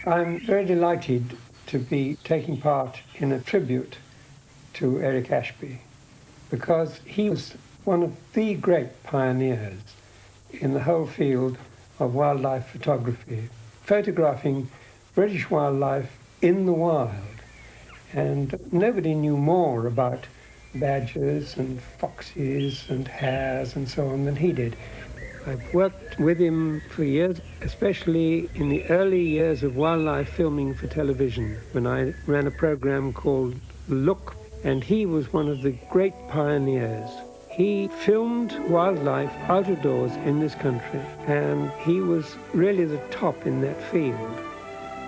I'm very delighted to be taking part in a tribute to Eric Ashby because he was one of the great pioneers in the whole field of wildlife photography, photographing British wildlife in the wild. And nobody knew more about badgers and foxes and hares and so on than he did. I've worked with him for years, especially in the early years of wildlife filming for television, when I ran a program called Look, and he was one of the great pioneers. He filmed wildlife out of doors in this country, and he was really the top in that field.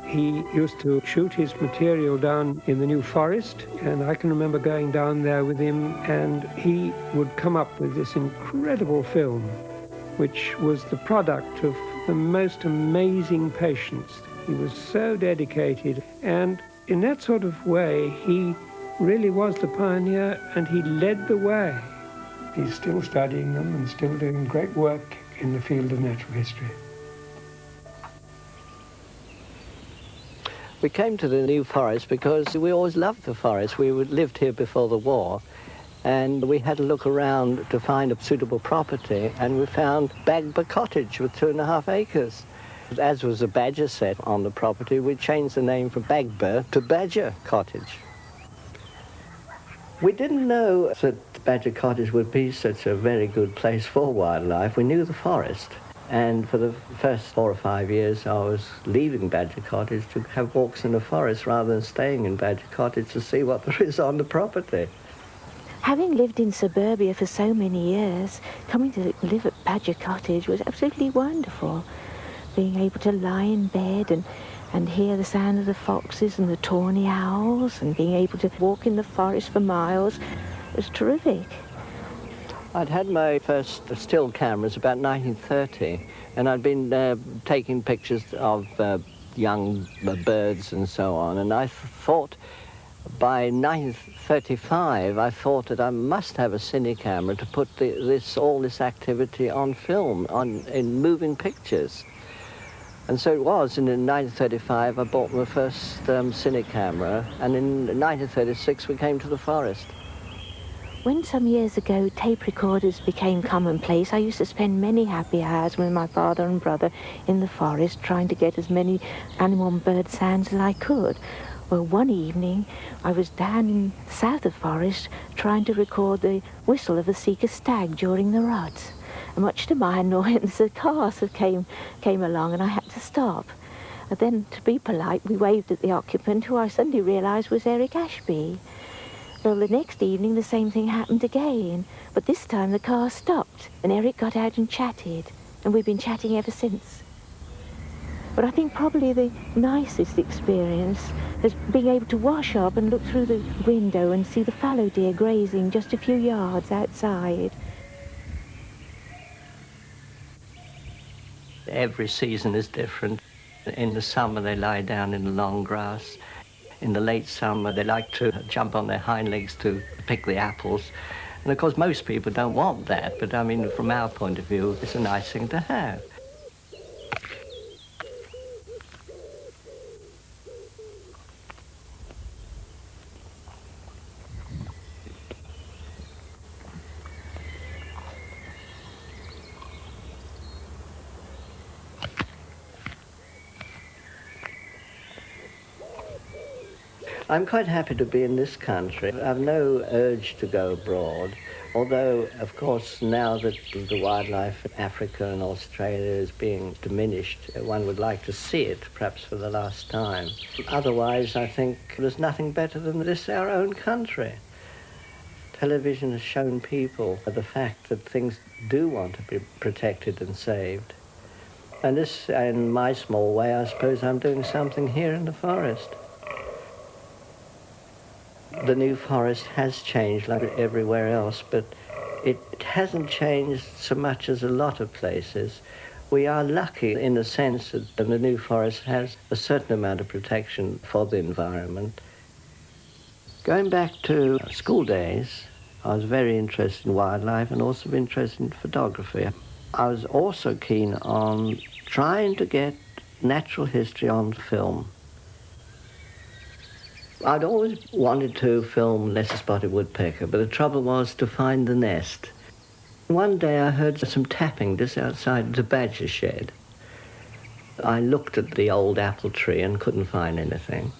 He used to shoot his material down in the New Forest, and I can remember going down there with him, and he would come up with this incredible film, which was the product of the most amazing patience. He was so dedicated, and in that sort of way, he really was the pioneer, and he led the way. He's still studying them and still doing great work in the field of natural history. We came to the New Forest because we always loved the forest. We lived here before the war, and we had to look around to find a suitable property, and we found Bagber Cottage with 2.5 acres. As was a badger set on the property, we changed the name from Bagber to Badger Cottage. We didn't know that Badger Cottage would be such a very good place for wildlife. We knew the forest. And for the first 4 or 5 years, I was leaving Badger Cottage to have walks in the forest rather than staying in Badger Cottage to see what there is on the property. Having lived in suburbia for so many years, coming to live at Badger Cottage was absolutely wonderful. Being able to lie in bed and hear the sound of the foxes and the tawny owls, and being able to walk in the forest for miles was terrific. I'd had my first still cameras about 1930, and I'd been taking pictures of young birds and so on, and I thought by 1935 I thought that I must have a cine camera to put all this activity on film, in moving pictures. And so it was, and in 1935 I bought my first cine camera, and in 1936 we came to the forest. When some years ago tape recorders became commonplace, I used to spend many happy hours with my father and brother in the forest trying to get as many animal and bird sounds as I could. Well, one evening I was down in the south of the forest trying to record the whistle of a Sika stag during the ruts. And much to my annoyance, a car came along and I had to stop. And then, to be polite, we waved at the occupant, who I suddenly realised was Eric Ashby. Well, the next evening the same thing happened again, but this time the car stopped and Eric got out and chatted, and we've been chatting ever since. But I think probably the nicest experience is being able to wash up and look through the window and see the fallow deer grazing just a few yards outside. Every season is different. In the summer they lie down in the long grass. In the late summer, they like to jump on their hind legs to pick the apples. And of course, most people don't want that, but I mean, from our point of view, it's a nice thing to have. I'm quite happy to be in this country. I've no urge to go abroad, although, of course, now that the wildlife in Africa and Australia is being diminished, one would like to see it, perhaps for the last time. Otherwise, I think there's nothing better than this, our own country. Television has shown people the fact that things do want to be protected and saved. And this, in my small way, I suppose I'm doing something here in the forest. The New Forest has changed like everywhere else, but it hasn't changed so much as a lot of places. We are lucky in the sense that the New Forest has a certain amount of protection for the environment. Going back to school days, I was very interested in wildlife and also interested in photography. I was also keen on trying to get natural history on film. I'd always wanted to film lesser-spotted woodpecker, but the trouble was to find the nest. One day I heard some tapping just outside the badger shed. I looked at the old apple tree and couldn't find anything.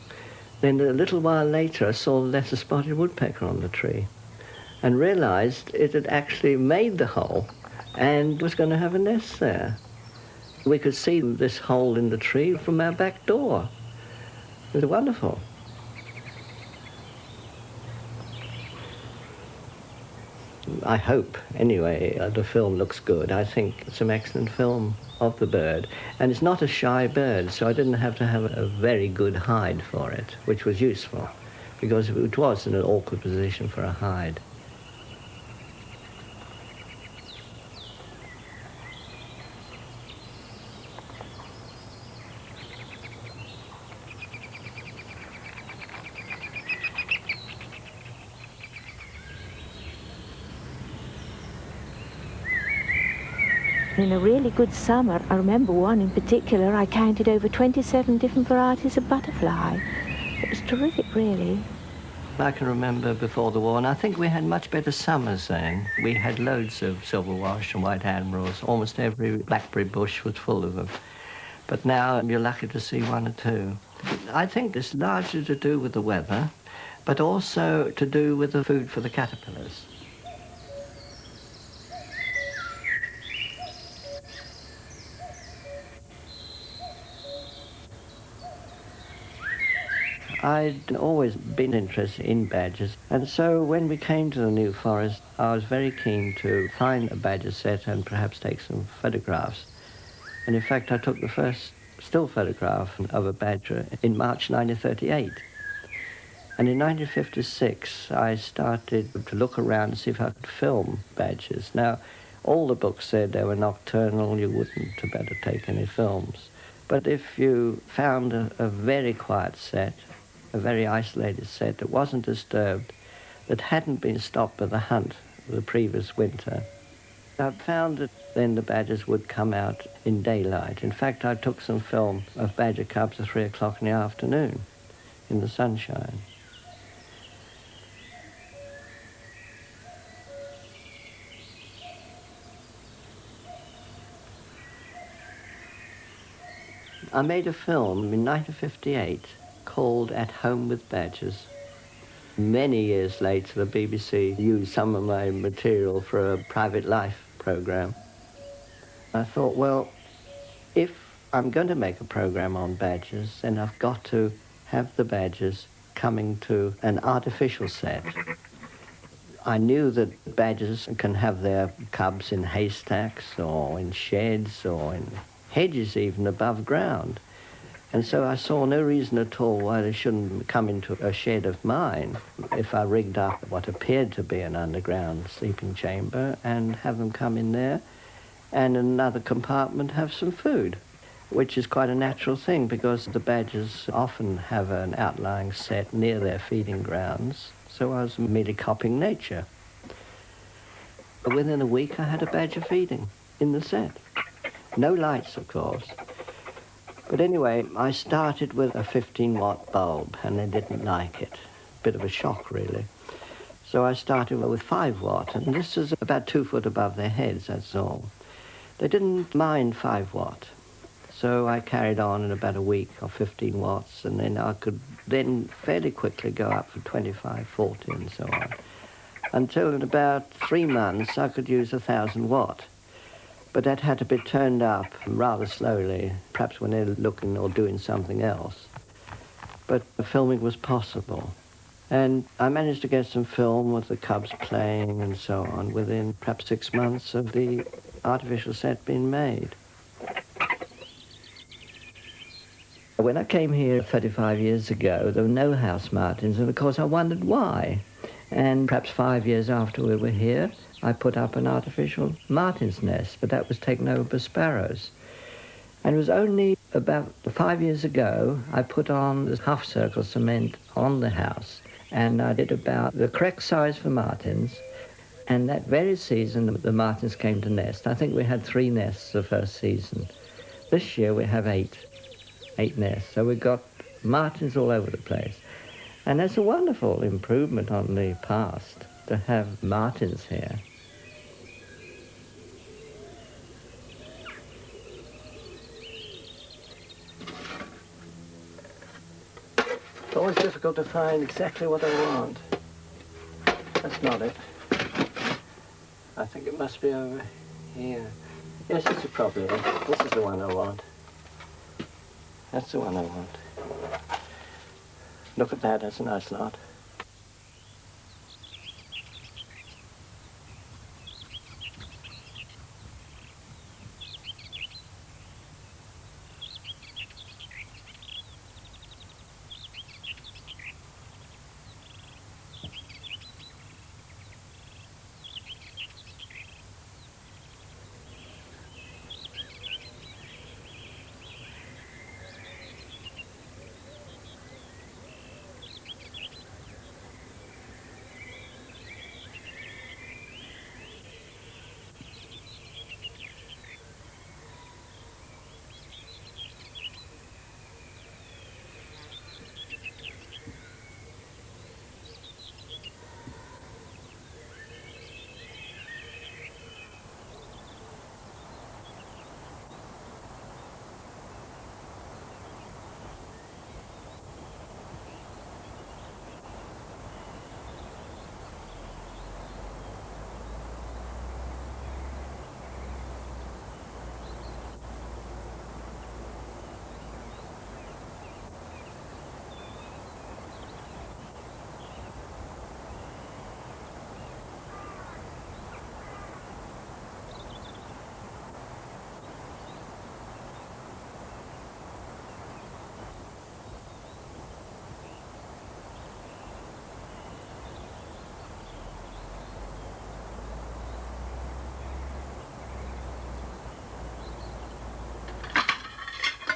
Then a little while later I saw the lesser-spotted woodpecker on the tree and realized it had actually made the hole and was going to have a nest there. We could see this hole in the tree from our back door. It was wonderful. I hope, anyway, the film looks good. I think it's an excellent film of the bird. And it's not a shy bird, so I didn't have to have a very good hide for it, which was useful, because it was in an awkward position for a hide. In a really good summer, I remember one in particular, I counted over 27 different varieties of butterfly. It was terrific, really. I can remember before the war, and I think we had much better summers then. We had loads of silverwash and white admirals. Almost every blackberry bush was full of them. But now you're lucky to see one or two. I think it's largely to do with the weather, but also to do with the food for the caterpillars. I'd always been interested in badgers, and so when we came to the New Forest, I was very keen to find a badger set and perhaps take some photographs. And in fact, I took the first still photograph of a badger in March 1938. And in 1956, I started to look around to see if I could film badgers. Now, all the books said they were nocturnal, you wouldn't have better take any films. But if you found a very quiet set, a very isolated set that wasn't disturbed, that hadn't been stopped by the hunt the previous winter, I found that then the badgers would come out in daylight. In fact, I took some film of badger cubs at 3 o'clock in the afternoon in the sunshine. I made a film in 1958 called At Home with Badgers. Many years later, the BBC used some of my material for a private life program. I thought, well, if I'm going to make a program on badgers, then I've got to have the badgers coming to an artificial set. I knew that badgers can have their cubs in haystacks or in sheds or in hedges even above ground. And so I saw no reason at all why they shouldn't come into a shed of mine if I rigged up what appeared to be an underground sleeping chamber and have them come in there and in another compartment have some food, which is quite a natural thing because the badgers often have an outlying set near their feeding grounds. So I was merely copying nature. Within a week I had a badger feeding in the set. No lights, of course. But anyway, I started with a 15-watt bulb, and they didn't like it. Bit of a shock, really. So I started with 5-watt, and this is about 2 foot above their heads, that's all. They didn't mind 5-watt. So I carried on in about a week of 15 watts, and then I could then fairly quickly go up for 25, 40, and so on. Until in about 3 months, I could use 1,000-watt. But that had to be turned up rather slowly, perhaps when they're looking or doing something else. But the filming was possible. And I managed to get some film with the cubs playing and so on within perhaps 6 months of the artificial set being made. When I came here 35 years ago, there were no house martins, and of course I wondered why. And perhaps 5 years after we were here, I put up an artificial martin's nest, but that was taken over by sparrows. And it was only about 5 years ago I put on this half-circle cement on the house, and I did about the correct size for martins, and that very season the martins came to nest. I think we had 3 nests the first season. This year we have 8. 8 nests. So we've got martins all over the place. And that's a wonderful improvement on the past to have martins here. It's always difficult to find exactly what I want. That's not it. I think it must be over here. Yes, this is probably it. This is the one I want. That's the one I want. Look at that, that's a nice lot.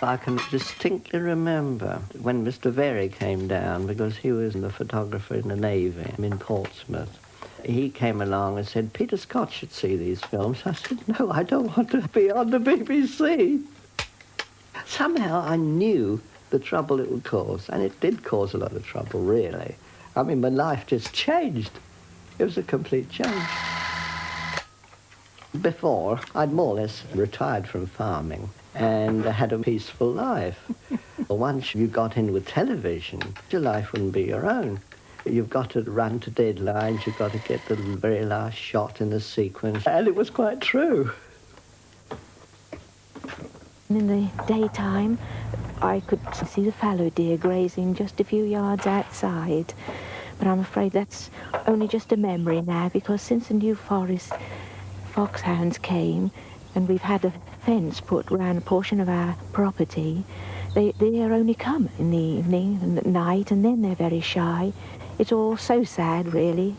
I can distinctly remember when Mr. Very came down, because he was the photographer in the Navy in Portsmouth. He came along and said, Peter Scott should see these films. I said, no, I don't want to be on the BBC. Somehow I knew the trouble it would cause, and it did cause a lot of trouble, really. I mean, my life just changed. It was a complete change. Before, I'd more or less retired from farming and had a peaceful life. Once you got in with television, your life wouldn't be your own. You've got to run to deadlines, you've got to get the very last shot in the sequence, and it was quite true. In the daytime, I could see the fallow deer grazing just a few yards outside, but I'm afraid that's only just a memory now, because since the New Forest foxhounds came and we've had a fence put round a portion of our property, they are only come in the evening and at night, and then they're very shy. It's all so sad, really.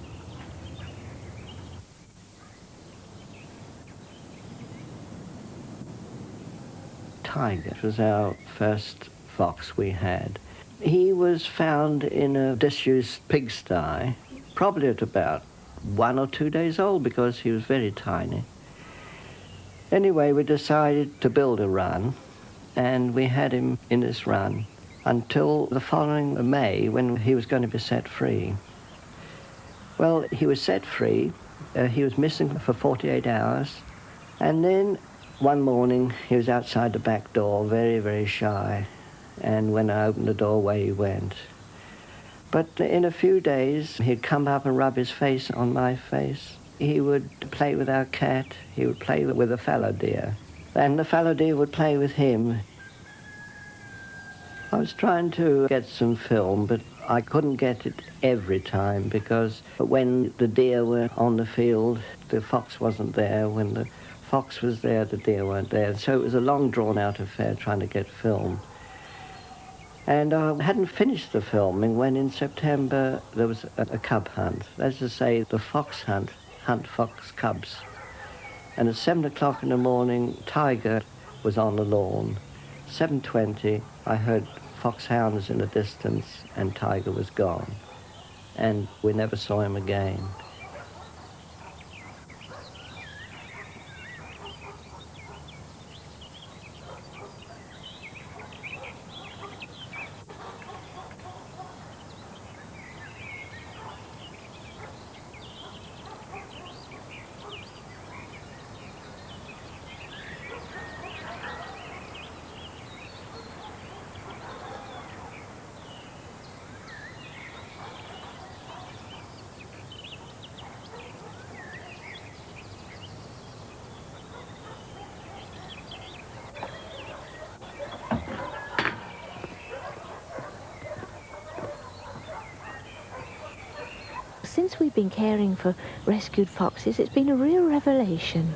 Tiger was our first fox we had. He was found in a disused pigsty, probably at about 1 or 2 days old, because he was very tiny. Anyway, we decided to build a run, and we had him in this run until the following May, when he was going to be set free. Well, he was set free. He was missing for 48 hours, and then one morning he was outside the back door, very, very shy, and when I opened the door, away he went. But in a few days, he'd come up and rub his face on my face. He would play with our cat. He would play with a fallow deer. And the fallow deer would play with him. I was trying to get some film, but I couldn't get it every time, because when the deer were on the field, the fox wasn't there. When the fox was there, the deer weren't there. So it was a long, drawn-out affair trying to get film. And I hadn't finished the filming when in September there was a cub hunt. That's to say, the fox hunt fox cubs. And at 7 o'clock in the morning, Tiger was on the lawn. 7:20, I heard foxhounds in the distance, and Tiger was gone. And we never saw him again. since we've been caring for rescued foxes, it's been a real revelation.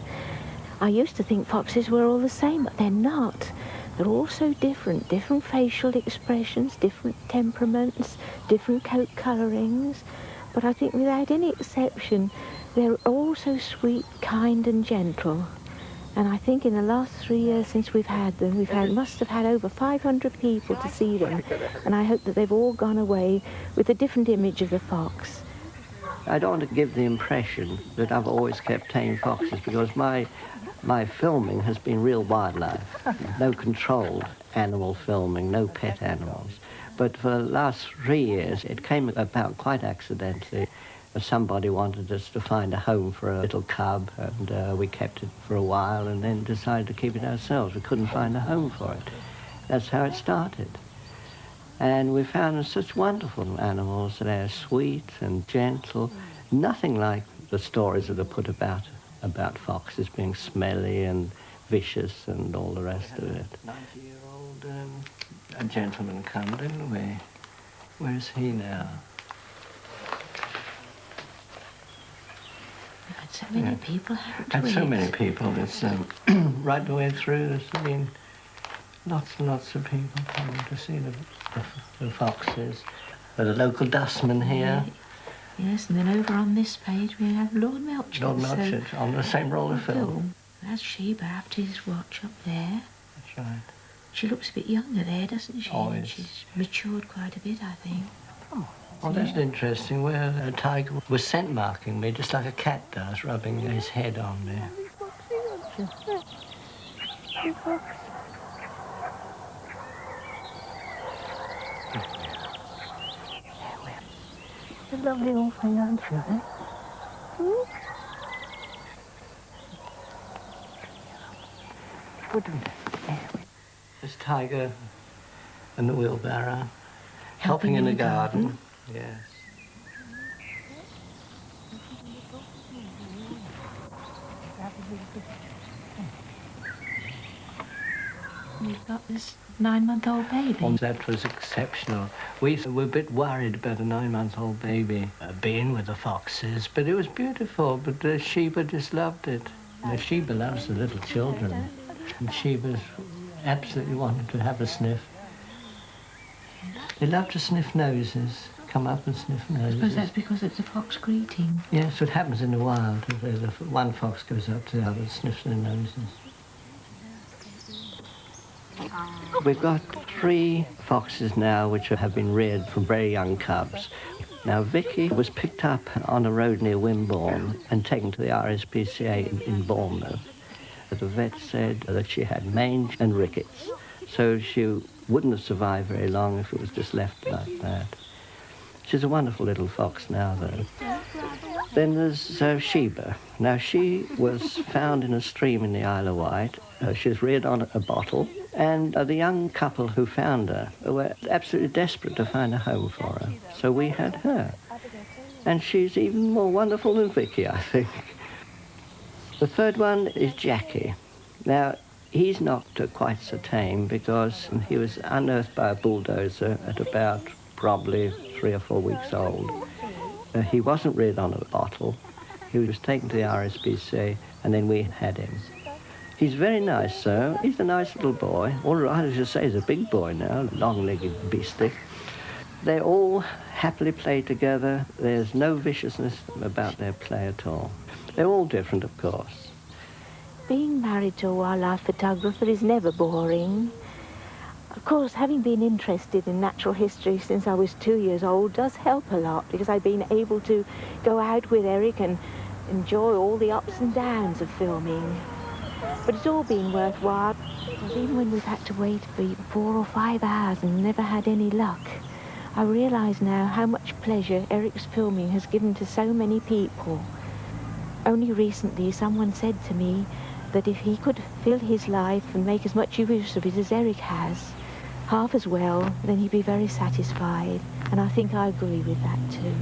I used to think foxes were all the same, but they're not. They're all so different. Different facial expressions, different temperaments, different coat colourings. But I think without any exception, they're all so sweet, kind and gentle. And I think in the last 3 years since we've had them, must have had over 500 people to see them. And I hope that they've all gone away with a different image of the fox. I don't want to give the impression that I've always kept tame foxes, because my filming has been real wildlife. No controlled animal filming, no pet animals. But for the last 3 years, it came about quite accidentally. Somebody wanted us to find a home for a little cub, and we kept it for a while and then decided to keep it ourselves. We couldn't find a home for it. That's how it started. And we found such wonderful animals. They're sweet and gentle, nothing like the stories that are put about foxes being smelly and vicious and all the rest of it. 90-year-old a gentleman come, didn't we? Where is he now? We've had so many people, haven't we? Had so many people. It's right the way through. There's been lots and lots of people coming to see the foxes. There's a local dustman here. Yes, and then over on this page we have Lord Melchett. Lord Melchett, on the same roll of film. That's Sheba after his watch up there. That's right. She looks a bit younger there, doesn't she? Oh, yes. She's matured quite a bit, I think. Well, that's interesting, where a tiger was scent marking me, just like a cat does, rubbing his head on me. A lovely old thing, aren't you, eh? This tiger and the wheelbarrow, helping in the garden. Yes. We've got this 9-month-old baby. And that was exceptional. We were a bit worried about a 9-month-old baby being with the foxes, but it was beautiful. But Sheba just loved it. Sheba loves the little children, and Sheba absolutely wanted to have a sniff. They love to sniff noses, come up and sniff noses. I suppose that's because it's a fox greeting. Yes, it happens in the wild. One fox goes up to the other, sniffs their noses. We've got 3 foxes now which have been reared from very young cubs. Now, Vicky was picked up on a road near Wimborne and taken to the RSPCA in Bournemouth. The vet said that she had mange and rickets, so she wouldn't have survived very long if it was just left like that. She's a wonderful little fox now, though. Then there's Sheba. Now, she was found in a stream in the Isle of Wight. She was reared on a bottle, and the young couple who found her were absolutely desperate to find a home for her. So we had her. And she's even more wonderful than Vicky, I think. The third one is Jackie. Now, he's not quite so tame because he was unearthed by a bulldozer at about probably 3 or 4 weeks old. He wasn't reared on a bottle. He was taken to the RSPCA, and then we had him. He's very nice, though. He's a nice little boy. All right, as you say, he's a big boy now, long-legged beastie. They all happily play together. There's no viciousness about their play at all. They're all different, of course. Being married to a wildlife photographer is never boring. Of course, having been interested in natural history since I was 2 years old does help a lot, because I've been able to go out with Eric and enjoy all the ups and downs of filming. But it's all been worthwhile, because even when we've had to wait for 4 or 5 hours and never had any luck, I realise now how much pleasure Eric's filming has given to so many people. Only recently someone said to me that if he could fill his life and make as much use of it as Eric has, half as well, then he'd be very satisfied. And I think I agree with that too.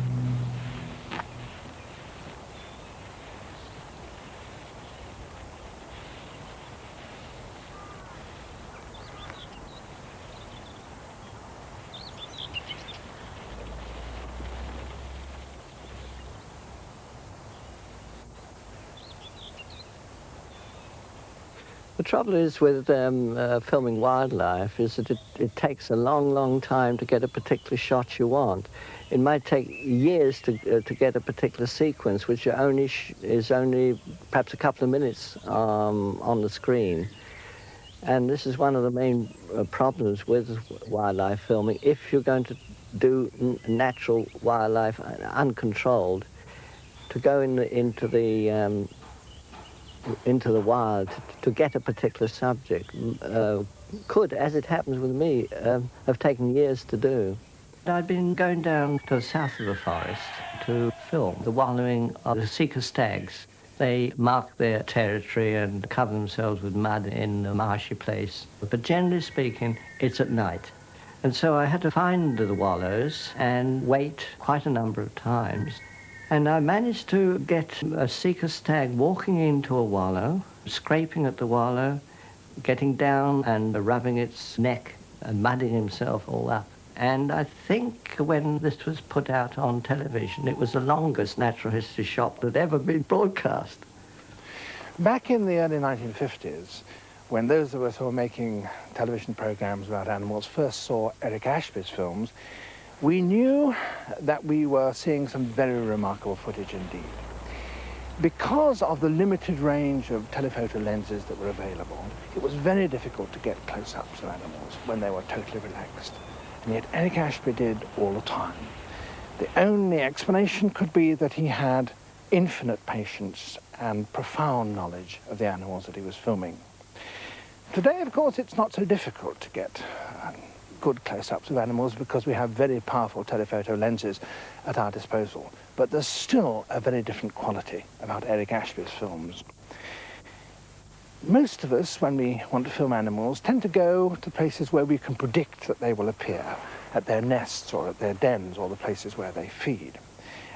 The trouble is with filming wildlife is that it takes a long, long time to get a particular shot you want. It might take years to get a particular sequence, which is only perhaps a couple of minutes on the screen. And this is one of the main problems with wildlife filming. If you're going to do natural wildlife uncontrolled, to go into the wild to get a particular subject could, as it happens with me, have taken years to do. I'd been going down to the south of the forest to film the wallowing of the Seeker stags. They mark their territory and cover themselves with mud in a marshy place. But generally speaking, it's at night. And so I had to find the wallows and wait quite a number of times. And I managed to get a Seeker stag walking into a wallow, scraping at the wallow, getting down and rubbing its neck and mudding himself all up. And I think when this was put out on television, it was the longest natural history shot that had ever been broadcast. Back in the early 1950s, when those of us who were making television programs about animals first saw Eric Ashby's films, we knew that we were seeing some very remarkable footage indeed. Because of the limited range of telephoto lenses that were available, it was very difficult to get close-ups of animals when they were totally relaxed. And yet Eric Ashby did all the time. The only explanation could be that he had infinite patience and profound knowledge of the animals that he was filming. Today, of course, it's not so difficult to get good close-ups of animals because we have very powerful telephoto lenses at our disposal. But there's still a very different quality about Eric Ashby's films. Most of us, when we want to film animals, tend to go to places where we can predict that they will appear, at their nests or at their dens or the places where they feed.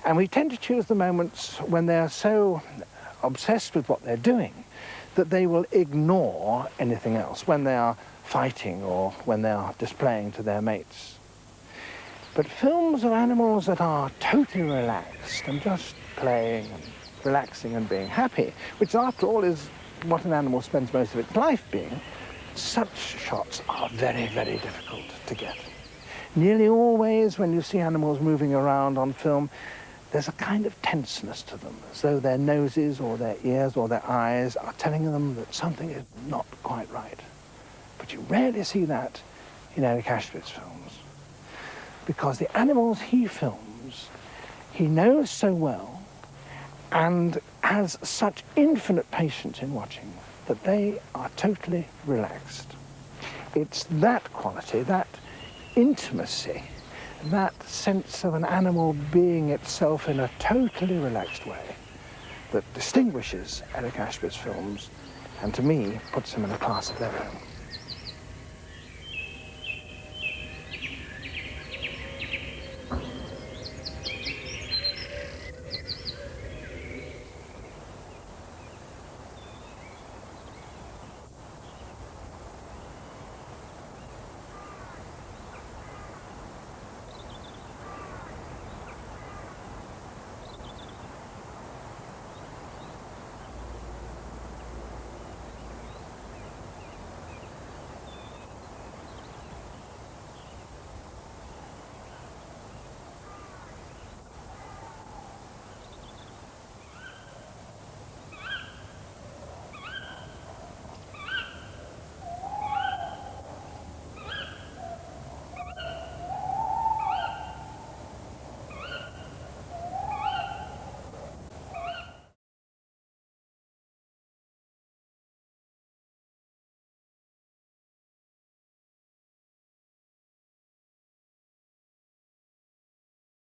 And we tend to choose the moments when they're so obsessed with what they're doing that they will ignore anything else, when they are fighting or when they are displaying to their mates. But films of animals that are totally relaxed and just playing and relaxing and being happy, which after all is what an animal spends most of its life being, such shots are very, very difficult to get. Nearly always when you see animals moving around on film, there's a kind of tenseness to them, as though their noses or their ears or their eyes are telling them that something is not quite right. But you rarely see that in Eric Ashby's films, because the animals he films, he knows so well and has such infinite patience in watching that they are totally relaxed. It's that quality, that intimacy, that sense of an animal being itself in a totally relaxed way that distinguishes Eric Ashby's films and to me puts him in a class of their own.